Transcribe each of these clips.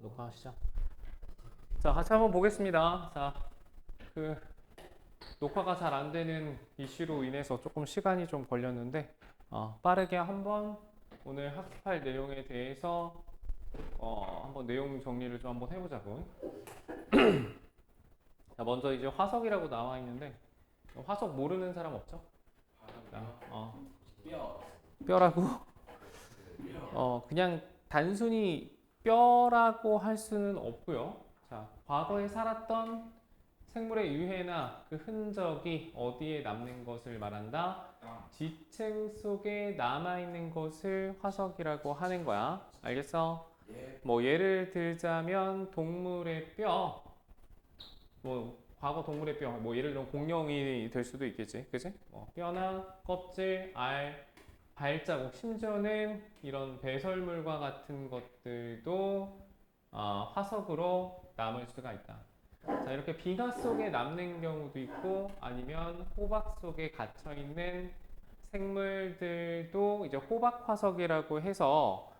녹화하시죠. 자, 같이 한번 보겠습니다. 자, 그 녹화가 잘 안 되는 이슈로 인해서 조금 시간이 좀 걸렸는데 빠르게 한번 오늘 학습할 내용에 대해서 한번 내용 정리를 좀 한번 해보자고. 자, 먼저 이제 화석이라고 나와 있는데 화석 모르는 사람 없죠? 자, 뼈라고? 그냥 단순히 뼈라고 할 수는 없고요. 자, 과거에 살았던 생물의 유해나 그 흔적이 어디에 남는 것을 말한다? 지층 속에 남아있는 것을 화석이라고 하는 거야. 알겠어? 뭐 예를 들자면 동물의 뼈, 뭐 과거 동물의 뼈, 뭐 예를 들면 공룡이 될 수도 있겠지, 그지? 뼈나 껍질, 알, 발자국, 심지어는 이런 배설물과 같은 것들도 화석으로 남을 수가 있다. 자, 이렇게 빙하 속에 남는 경우도 있고 아니면 호박 속에 갇혀 있는 생물들도 이제 호박 화석이라고 해서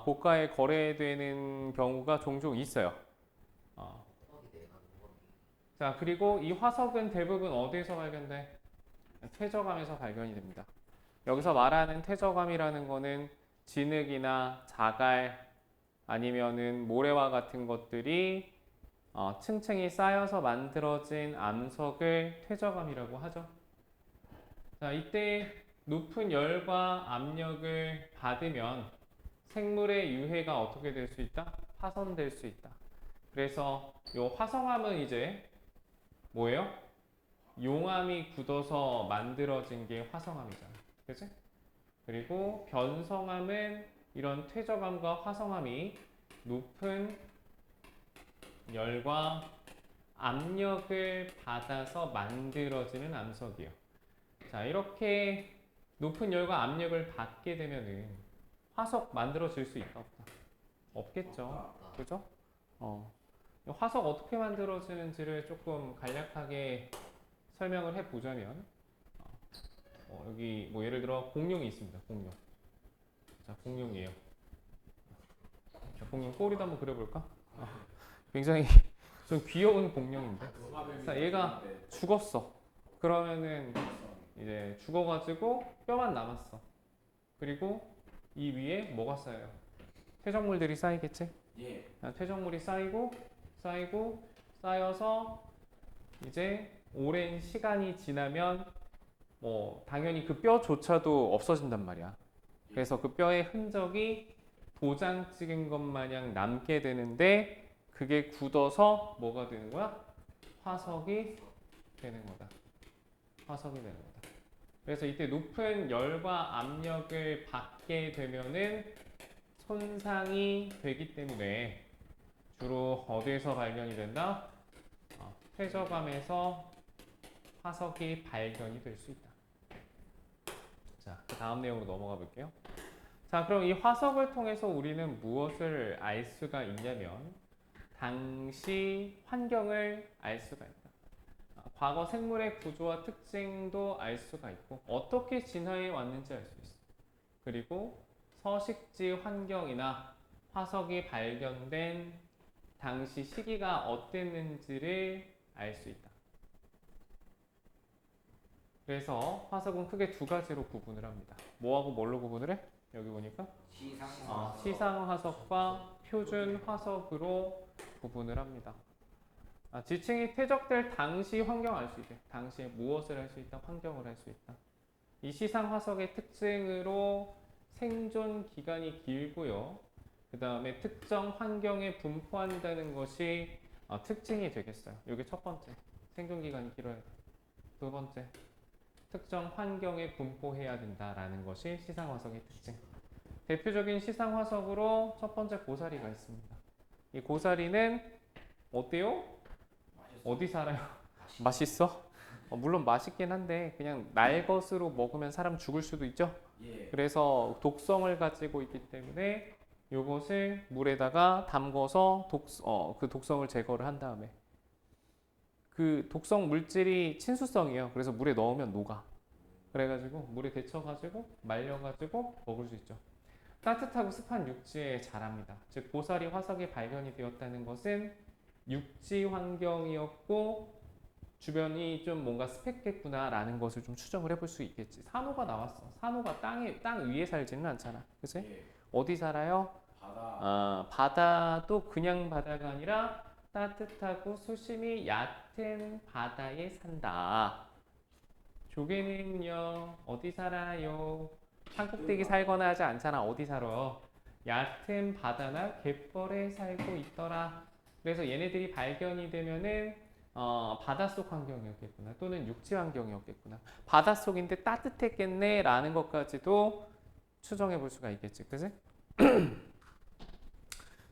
고가에 거래되는 경우가 종종 있어요. 어. 자, 그리고 이 화석은 대부분 어디에서 발견돼? 퇴적암에서 발견이 됩니다. 여기서 말하는 퇴적암이라는 거는 진흙이나 자갈 아니면은 모래와 같은 것들이 층층이 쌓여서 만들어진 암석을 퇴적암이라고 하죠. 자, 이때 높은 열과 압력을 받으면 생물의 유해가 어떻게 될 수 있다? 파손될 수 있다. 그래서 이 화성암은 이제 뭐예요? 용암이 굳어서 만들어진 게 화성암이잖아. 그치? 그리고 변성암은 이런 퇴적암과 화성암이 높은 열과 압력을 받아서 만들어지는 암석이에요. 자, 이렇게 높은 열과 압력을 받게 되면은 화석 만들어질 수 있다 없다? 없겠죠. 그죠? 화석 어떻게 만들어지는지를 조금 간략하게 설명을 해보자면 여기 뭐 예를 들어 공룡이 있습니다. 공룡. 자, 공룡이에요. 자, 공룡 꼬리도 한번 그려볼까? 굉장히 좀 귀여운 공룡인데. 자, 얘가 죽었어. 그러면은 이제 죽어가지고 뼈만 남았어. 그리고 이 위에 뭐가 쌓여요? 퇴적물들이 쌓이겠지? 예. 퇴적물이 쌓이고 쌓여서 이제 오랜 시간이 지나면 뭐 당연히 그 뼈조차도 없어진단 말이야. 그래서 그 뼈의 흔적이 도장 찍은 것 마냥 남게 되는데 그게 굳어서 뭐가 되는 거야? 화석이 되는 거다. 화석이 되는 거다. 그래서 이때 높은 열과 압력을 받게 되면은 손상이 되기 때문에 주로 어디에서 발견이 된다? 퇴적암에서 화석이 발견이 될 수 있다. 자, 그 다음 내용으로 넘어가 볼게요. 자, 그럼 이 화석을 통해서 우리는 무엇을 알 수가 있냐면 당시 환경을 알 수가 있다. 과거 생물의 구조와 특징도 알 수가 있고 어떻게 진화해 왔는지 알 수 있어. 그리고 서식지 환경이나 화석이 발견된 당시 시기가 어땠는지를 알 수 있다. 그래서 화석은 크게 두 가지로 구분을 합니다. 뭐하고 뭘로 구분을 해? 여기 보니까 시상 화석과 표준 화석으로 구분을 합니다. 지층이 퇴적될 당시 환경 알 수 있대. 당시에 무엇을 할 수 있다? 환경을 할 수 있다. 이 시상 화석의 특징으로 생존 기간이 길고요. 그 다음에 특정 환경에 분포한다는 것이 특징이 되겠어요. 이게 첫 번째. 생존 기간이 길어야 돼. 두 번째. 특정 환경에 분포해야 된다라는 것이 시상 화석의 특징. 대표적인 시상 화석으로 첫 번째 고사리가 있습니다. 이 고사리는 어때요? 어디 살아요? 맛있어? 물론 맛있긴 한데 그냥 날 것으로 먹으면 사람 죽을 수도 있죠. 그래서 독성을 가지고 있기 때문에 이것을 물에다가 담궈서 그 독성을 제거를 한 다음에 그 독성 물질이 친수성이에요. 그래서 물에 넣으면 녹아. 그래가지고 물에 데쳐가지고 말려가지고 먹을 수 있죠. 따뜻하고 습한 육지에 자랍니다. 즉 보살이 화석에 발견이 되었다는 것은 육지 환경이었고 주변이 좀 뭔가 습했겠구나라는 것을 좀 추정을 해볼 수 있겠지. 산호가 나왔어. 산호가 땅 위에 살지는 않잖아. 그치? 예. 어디 살아요? 바다. 바다도 그냥 바다가 아니라 따뜻하고 수심이 얕은 바다에 산다. 조개는요, 어디 살아요? 산꼭대기 살거나 하지 않잖아. 어디 살아? 얕은 바다나 갯벌에 살고 있더라. 그래서 얘네들이 발견이 되면은 바닷속 환경이었겠구나. 또는 육지 환경이었겠구나. 바닷속인데 따뜻했겠네 라는 것까지도 추정해 볼 수가 있겠지. 그지?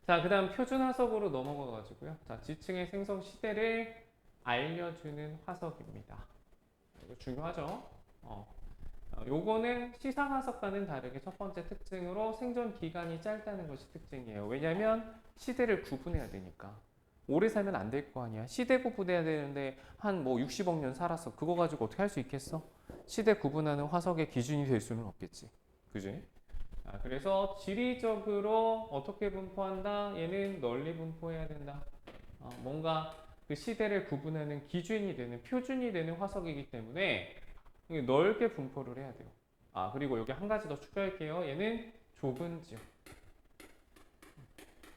자, 그 다음 표준 화석으로 넘어가 가지고요. 자, 지층의 생성 시대를 알려주는 화석입니다. 이거 중요하죠? 요거는 시상 화석과는 다르게 첫 번째 특징으로 생존 기간이 짧다는 것이 특징이에요. 왜냐면 시대를 구분해야 되니까. 오래 살면 안 될 거 아니야. 시대 구분해야 되는데 한 뭐 60억 년 살았어. 그거 가지고 어떻게 할 수 있겠어? 시대 구분하는 화석의 기준이 될 수는 없겠지. 그지? 그래서 지리적으로 어떻게 분포한다? 얘는 널리 분포해야 된다. 뭔가 그 시대를 구분하는 기준이 되는 표준이 되는 화석이기 때문에 넓게 분포를 해야 돼요. 그리고 여기 한 가지 더 추가할게요. 얘는 좁은 지역.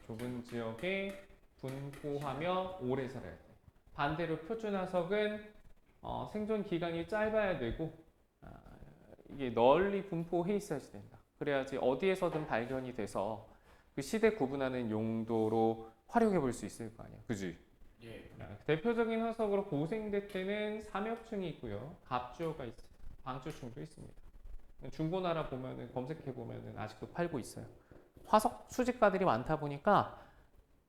좁은 지역에 분포하며 오래 살아야 돼. 반대로 표준 화석은 생존 기간이 짧아야 되고 이게 널리 분포해 있어야지 된다. 그래야지 어디에서든 발견이 돼서 그 시대 구분하는 용도로 활용해 볼 수 있을 거 아니야. 그지? 예. 대표적인 화석으로 고생대 때는 삼엽층이 있고요. 갑주어가 있어요. 방주층도 있습니다. 중고나라 보면은 검색해 보면은 아직도 팔고 있어요. 화석 수집가들이 많다 보니까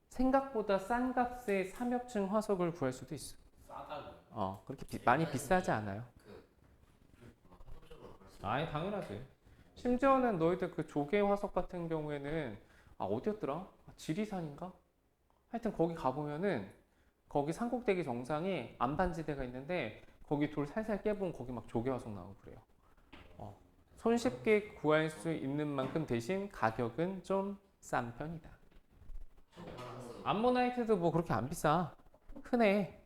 생각보다 싼 값에 삼엽층 화석을 구할 수도 있어. 싸다고요? 그렇게 많이 비싸지 않아요. 아니 당연하지. 심지어는 너희들 그 조개 화석 같은 경우에는 어디였더라? 지리산인가? 하여튼 거기 가보면은 거기 산꼭대기 정상에 안반지대가 있는데 거기 돌 살살 깨보면 거기 막 조개 화석 나오고 그래요. 손쉽게 구할 수 있는 만큼 대신 가격은 좀 싼 편이다. 암모나이트도 뭐 그렇게 안 비싸. 흔해.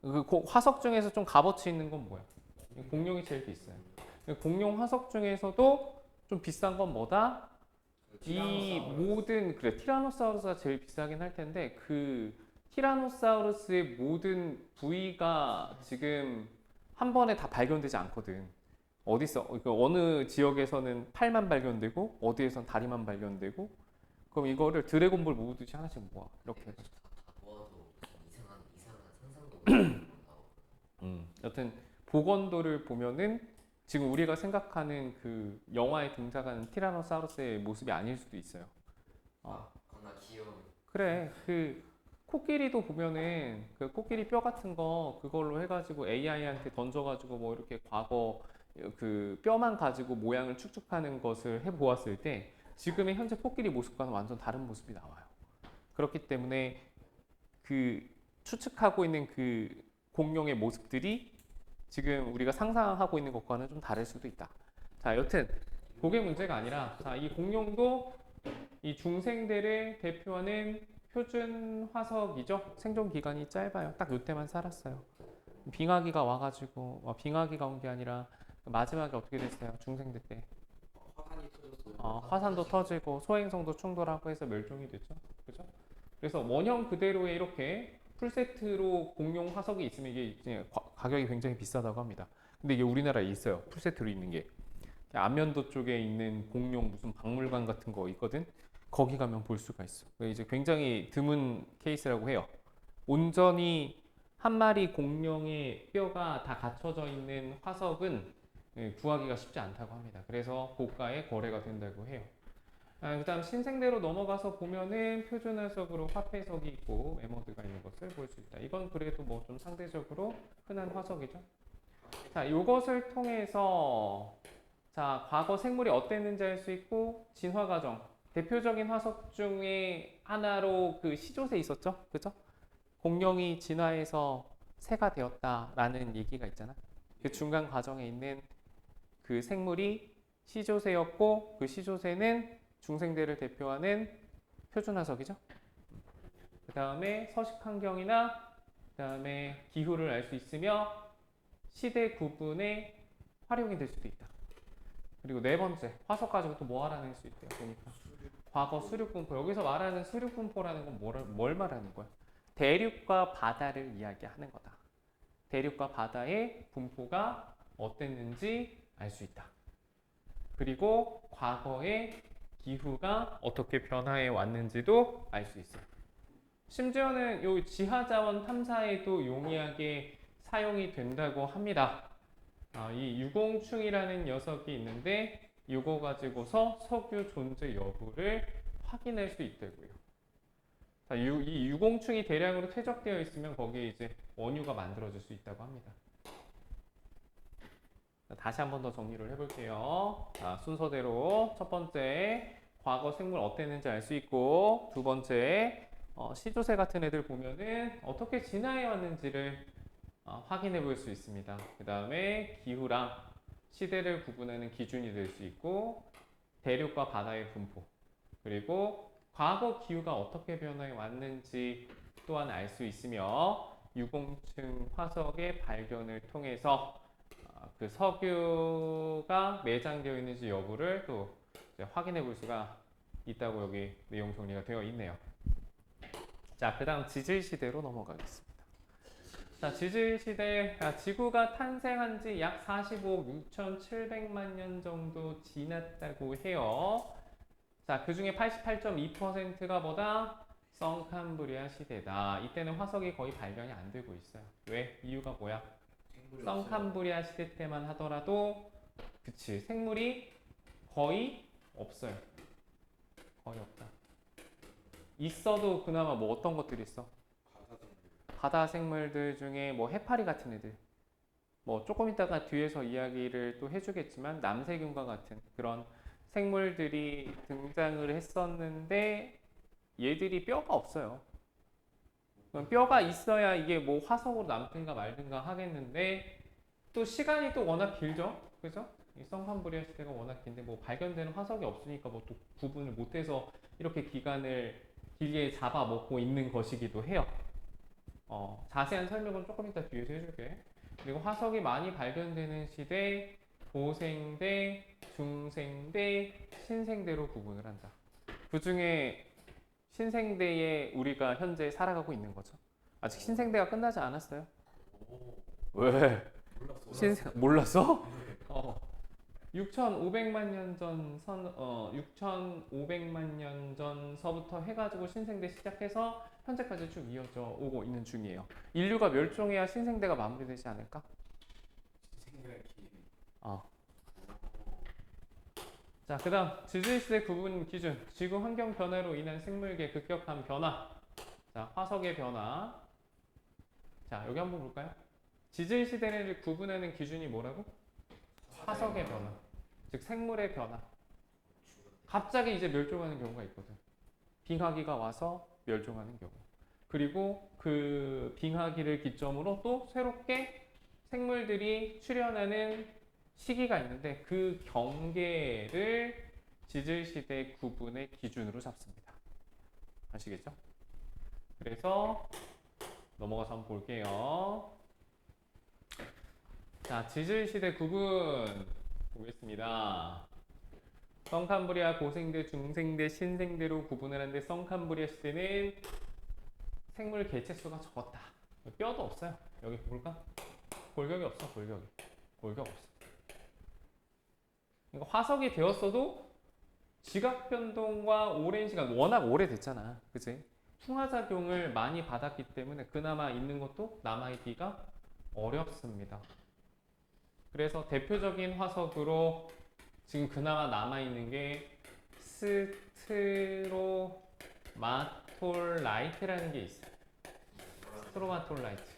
그 화석 중에서 좀 값어치 있는 건 뭐야? 공룡이 제일 비싸요. 공룡 화석 중에서도 좀 비싼 건 뭐다? 이 모든 티라노사우루스가 제일 비싸긴 할 텐데 그 티라노사우루스의 모든 부위가 지금 한 번에 다 발견되지 않거든. 어디서 어느 지역에서는 팔만 발견되고 어디에선 다리만 발견되고 그럼 이거를 드래곤볼 모으듯이 하나씩 모아 이렇게 해가지고. 다 모아도 이상한 상상도 여튼 복원도를 보면은 지금 우리가 생각하는 그 영화에 등장하는 티라노사우루스의 모습이 아닐 수도 있어요. 겁나 귀여운. 그래, 그 코끼리도 보면은 그 코끼리 뼈 같은 거 그걸로 해가지고 AI한테 던져가지고 뭐 이렇게 과거 그 뼈만 가지고 모양을 축축하는 것을 해보았을 때 지금의 현재 코끼리 모습과는 완전 다른 모습이 나와요. 그렇기 때문에 그 추측하고 있는 그 공룡의 모습들이 지금 우리가 상상하고 있는 것과는 좀 다를 수도 있다. 자, 여튼 그게 문제가 아니라 이 공룡도 이 중생대를 대표하는 표준 화석이죠. 생존 기간이 짧아요. 딱 요때만 살았어요. 빙하기가 와가지고 빙하기가 온 게 아니라 마지막에 어떻게 됐어요? 중생대 때 화산이 터졌어요. 화산도 터지고 소행성도 충돌하고 해서 멸종이 됐죠. 그죠? 그래서 원형 그대로의 이렇게 풀세트로 공룡 화석이 있으면 이게 이제 가격이 굉장히 비싸다고 합니다. 근데 이게 우리나라에 있어요. 풀세트로 있는 게. 안면도 쪽에 있는 공룡 무슨 박물관 같은 거 있거든. 거기 가면 볼 수가 있어. 이제 굉장히 드문 케이스라고 해요. 온전히 한 마리 공룡의 뼈가 다 갖춰져 있는 화석은 구하기가 쉽지 않다고 합니다. 그래서 고가에 거래가 된다고 해요. 그 다음 신생대로 넘어가서 보면은 표준 화석으로 화폐석이 있고 에머드가 있는 것을 볼 수 있다. 이건 그래도 뭐 좀 상대적으로 흔한 화석이죠. 자, 이것을 통해서 과거 생물이 어땠는지 알 수 있고 진화 과정. 대표적인 화석 중에 하나로 그 시조새 있었죠, 그죠? 공룡이 진화해서 새가 되었다라는 얘기가 있잖아. 그 중간 과정에 있는 그 생물이 시조새였고 그 시조새는 중생대를 대표하는 표준화석이죠. 그 다음에 서식 환경이나 그 다음에 기후를 알 수 있으며 시대 구분에 활용이 될 수도 있다. 그리고 네 번째, 화석 가지고 또 뭐 알아낼 수 있대요. 보니까 과거 수륙분포. 여기서 말하는 수륙분포라는 건 뭘 말하는 거야? 대륙과 바다를 이야기하는 거다. 대륙과 바다의 분포가 어땠는지 알 수 있다. 그리고 과거의 기후가 어떻게 변화해 왔는지도 알 수 있어요. 심지어는 요 지하자원 탐사에도 용이하게 사용이 된다고 합니다. 이 유공충이라는 녀석이 있는데 이거 가지고서 석유 존재 여부를 확인할 수 있다고요. 자, 이 유공충이 대량으로 퇴적되어 있으면 거기에 이제 원유가 만들어질 수 있다고 합니다. 자, 다시 한 번 더 정리를 해볼게요. 자, 순서대로 첫 번째 과거 생물 어땠는지 알 수 있고, 두 번째 시조새 같은 애들 보면은 어떻게 진화해 왔는지를 확인해 볼 수 있습니다. 그 다음에 기후랑 시대를 구분하는 기준이 될 수 있고, 대륙과 바다의 분포, 그리고 과거 기후가 어떻게 변화해 왔는지 또한 알 수 있으며, 유공층 화석의 발견을 통해서 그 석유가 매장되어 있는지 여부를 또 확인해 볼 수가 있다고 여기 내용 정리가 되어 있네요. 자, 그 다음 지질시대로 넘어가겠습니다. 자, 지질시대, 지구가 탄생한 지 약 45억 6,700만 년 정도 지났다고 해요. 자, 그 중에 88.2%가 뭐다? 성캄브리아 시대다. 이때는 화석이 거의 발견이 안 되고 있어요. 왜? 이유가 뭐야? 성캄브리아 시대 때만 하더라도, 그치, 생물이 거의 없어요. 거의 없다. 있어도 그나마 뭐 어떤 것들이 있어? 바다 생물들 중에 뭐 해파리 같은 애들, 뭐 조금 이따가 뒤에서 이야기를 또 해주겠지만 남세균과 같은 그런 생물들이 등장을 했었는데 얘들이 뼈가 없어요. 뼈가 있어야 이게 뭐 화석으로 남든가 말든가 하겠는데 또 시간이 또 워낙 길죠, 그죠? 이 성캄브리아 시대가 워낙 긴데 뭐 발견되는 화석이 없으니까 뭐 또 구분을 못해서 이렇게 기간을 길게 잡아먹고 있는 것이기도 해요. 자세한 설명은 조금 이따 뒤에서 해줄게. 그리고 화석이 많이 발견되는 시대, 고생대, 중생대, 신생대로 구분을 한다. 그 중에 신생대에 우리가 현재 살아가고 있는 거죠. 아직 신생대가 끝나지 않았어요. 왜? 몰랐어? 6,500만 년 전 6,500만 년 전서부터 해가지고 신생대 시작해서 현재까지 쭉 이어져 오고 있는 중이에요. 인류가 멸종해야 신생대가 마무리되지 않을까? 자, 그 다음 지질시대 구분 기준. 지구 환경 변화로 인한 생물계 급격한 변화. 자, 화석의 변화. 자, 여기 한번 볼까요? 지질시대를 구분하는 기준이 뭐라고? 화석의 변화. 즉 생물의 변화. 갑자기 이제 멸종하는 경우가 있거든. 빙하기가 와서 멸종하는 경우. 그리고 그 빙하기를 기점으로 또 새롭게 생물들이 출현하는 시기가 있는데 그 경계를 지질시대 구분의 기준으로 잡습니다. 아시겠죠? 그래서 넘어가서 한번 볼게요. 자, 지질시대 구분 보겠습니다. 성캄브리아 고생대, 중생대, 신생대로 구분을 하는데 성캄브리아 시대는 생물 개체수가 적었다. 뼈도 없어요. 여기 볼까? 골격이 없어. 골격 없어. 그러니까 화석이 되었어도 지각 변동과 오랜 시간, 워낙 오래됐잖아. 그치? 풍화작용을 많이 받았기 때문에 그나마 있는 것도 남아있기가 어렵습니다. 그래서 대표적인 화석으로 지금 그나마 남아있는 게 스트로마톨라이트라는 게 있어요. 스트로마톨라이트.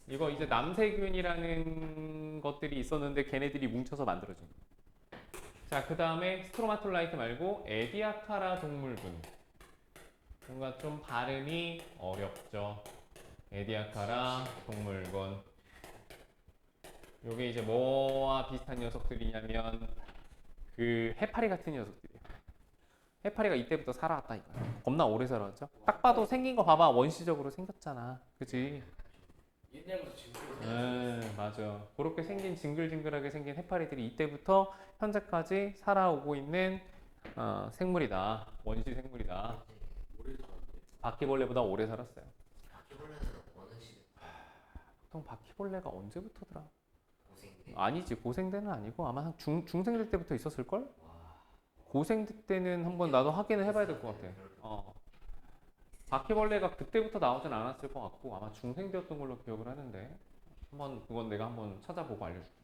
이거 이제 남세균이라는 것들이 있었는데 걔네들이 뭉쳐서 만들어진 거예요. 자, 그 다음에 스트로마톨라이트 말고 에디아카라 동물군. 뭔가 좀 발음이 어렵죠. 에디아카라 동물군. 요게 이제 뭐와 비슷한 녀석들이냐면 그 해파리 같은 녀석들이에요. 해파리가 이때부터 살아왔다 이거야. 겁나 오래 살아왔죠. 딱 봐도 생긴 거 봐봐. 원시적으로 생겼잖아. 그지? 옛날부터 지금까지 맞아. 그렇게 생긴 징글징글하게 생긴 해파리들이 이때부터 현재까지 살아오고 있는 생물이다. 원시 생물이다. 오래 살았는데. 바퀴벌레보다 오래 살았어요. 바퀴벌레는 어느 시대 보통 바퀴벌레가 언제부터더라? 고생대? 아니지. 고생대는 아니고 아마 한 중생대 때부터 있었을걸? 와. 고생대 때는 한번 나도 확인을 해봐야 될 것 같아. 바퀴벌레가 그때부터 나오진 않았을 것 같고 아마 중생대였던 걸로 기억을 하는데 그건 내가 한번 찾아보고 알려줄게.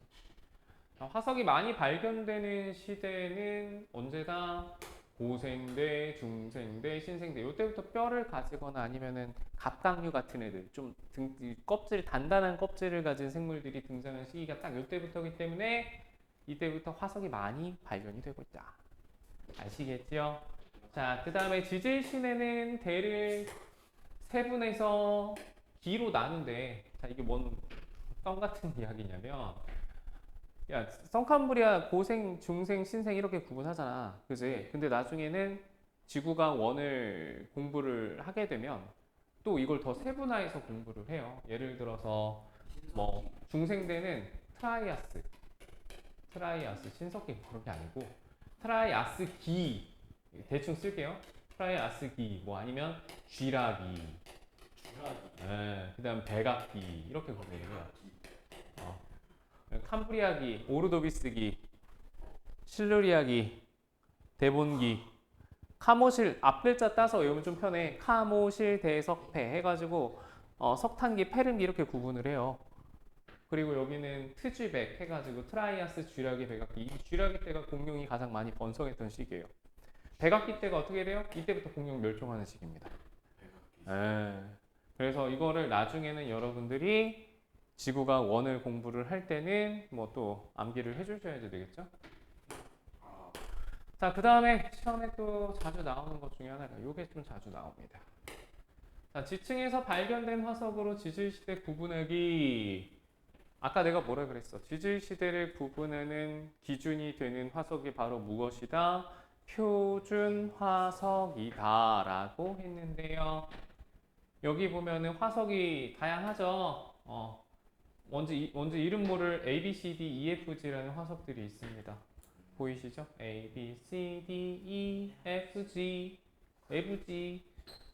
화석이 많이 발견되는 시대는 언제다? 고생대, 중생대, 신생대. 이때부터 뼈를 가지거나 아니면은 갑각류 같은 애들 좀 껍질 단단한 껍질을 가진 생물들이 등장한 시기가 딱 이때부터이기 때문에 이때부터 화석이 많이 발견이 되고 있다. 아시겠죠? 자, 그 다음에 지질 시내는 대를 세분해서 기로 나눈대. 자, 이게 뭔 썸 같은 이야기냐면, 야, 성캄브리아 고생, 중생, 신생 이렇게 구분하잖아. 그지? 근데 나중에는 지구가 원을 공부를 하게 되면 또 이걸 더 세분화해서 공부를 해요. 예를 들어서 뭐 중생대는 트라이아스, 신석기 그런 게 아니고 트라이아스기 대충 쓸게요. 트라이아스기 뭐 아니면 쥐라기, 그다음 백악기 이렇게 구분해요. 캄브리아기, 오르도비스기, 실루리아기, 데본기, 카모실 앞 글자 따서 외우면 좀 편해. 카모실 대석패 해가지고 석탄기, 페른기 이렇게 구분을 해요. 그리고 여기는 트쥐백 해가지고 트라이아스, 쥐라기, 백악기. 이 쥐라기 때가 공룡이 가장 많이 번성했던 시기예요. 백악기 때가 어떻게 돼요? 이때부터 공룡 멸종하는 시기입니다. 그래서 이거를 나중에는 여러분들이 지구가 원을 공부를 할 때는 뭐 또 암기를 해주셔야 되겠죠? 자, 그 다음에 시험에 또 자주 나오는 것 중에 하나가 이게 좀 자주 나옵니다. 자, 지층에서 발견된 화석으로 지질시대 구분하기. 아까 내가 뭐라 그랬어? 지질시대를 구분하는 기준이 되는 화석이 바로 무엇이다? 표준 화석이다 라고 했는데요. 여기 보면은 화석이 다양하죠? 먼저 이름 모를 A, B, C, D, E, F, G라는 화석들이 있습니다. 보이시죠? A, B, C, D, E, F, G, F, G.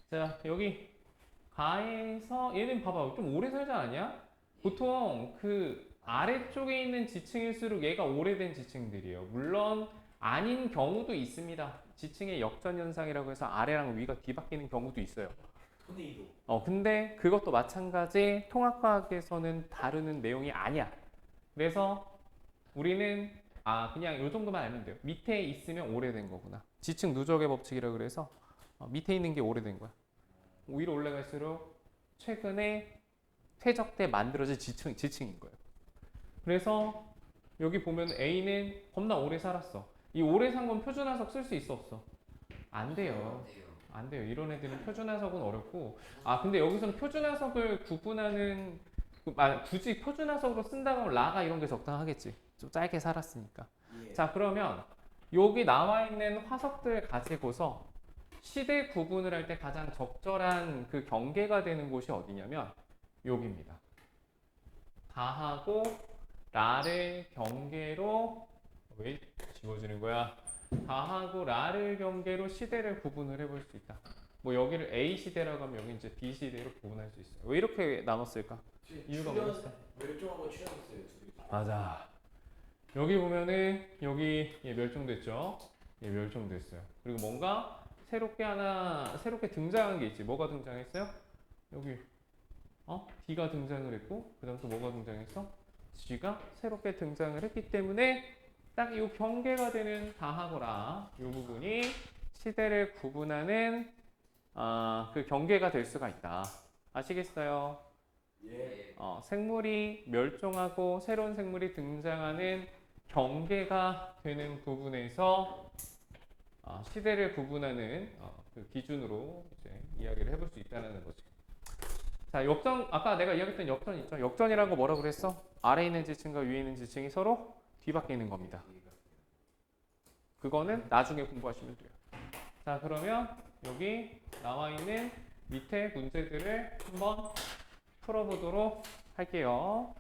자, 여기 가에서 얘는 봐봐. 좀 오래 살지 않았냐? 보통 그 아래쪽에 있는 지층일수록 얘가 오래된 지층들이에요. 물론 아닌 경우도 있습니다. 지층의 역전 현상이라고 해서 아래랑 위가 뒤바뀌는 경우도 있어요. 근데 그것도 마찬가지 통합과학에서는 다루는 내용이 아니야. 그래서 우리는 그냥 요 정도만 알면 돼요. 밑에 있으면 오래된 거구나. 지층 누적의 법칙이라고 그래서 밑에 있는 게 오래된 거야. 위로 올라갈수록 최근에 퇴적 때 만들어진 지층인 거예요. 그래서 여기 보면 A는 겁나 오래 살았어. 이 오래 산 건 표준화석 쓸 수 있어 없어? 안 돼요. 안 돼요. 이런 애들은 표준화석은 어렵고 근데 여기서는 표준화석을 구분하는 굳이 표준화석으로 쓴다고 하면 라가 이런 게 적당하겠지. 좀 짧게 살았으니까. 자, 그러면 여기 나와 있는 화석들 가지고서 시대 구분을 할 때 가장 적절한 그 경계가 되는 곳이 어디냐면 여기입니다. 다하고 라를 경계로 왜 지워지는 거야? 다하고 라를 경계로 시대를 구분을 해볼 수 있다. 뭐 여기를 A 시대라고 하면 여기 이제 B 시대로 구분할 수 있어요. 왜 이렇게 나눴을까? 이유가 뭐였어? 멸종하고 출현했어요. 맞아. 여기 보면은 여기 얘 멸종됐죠? 얘 멸종됐어요. 그리고 뭔가 새롭게 등장한 게 있지. 뭐가 등장했어요? 여기 D가 등장을 했고 그 다음 또 뭐가 등장했어? G가 새롭게 등장을 했기 때문에 딱 이 경계가 되는 다하고라 이 부분이 시대를 구분하는 그 경계가 될 수가 있다. 아시겠어요? 예. 생물이 멸종하고 새로운 생물이 등장하는 경계가 되는 부분에서 시대를 구분하는 그 기준으로 이제 이야기를 해볼 수 있다는 거지. 자, 역전, 아까 내가 이야기했던 역전 있죠? 역전이라는 거 뭐라고 그랬어? 아래에 있는 지층과 위에 있는 지층이 서로 뒤바뀌는 겁니다. 그거는 나중에 공부하시면 돼요. 자, 그러면 여기 나와 있는 밑에 문제들을 한번 풀어보도록 할게요.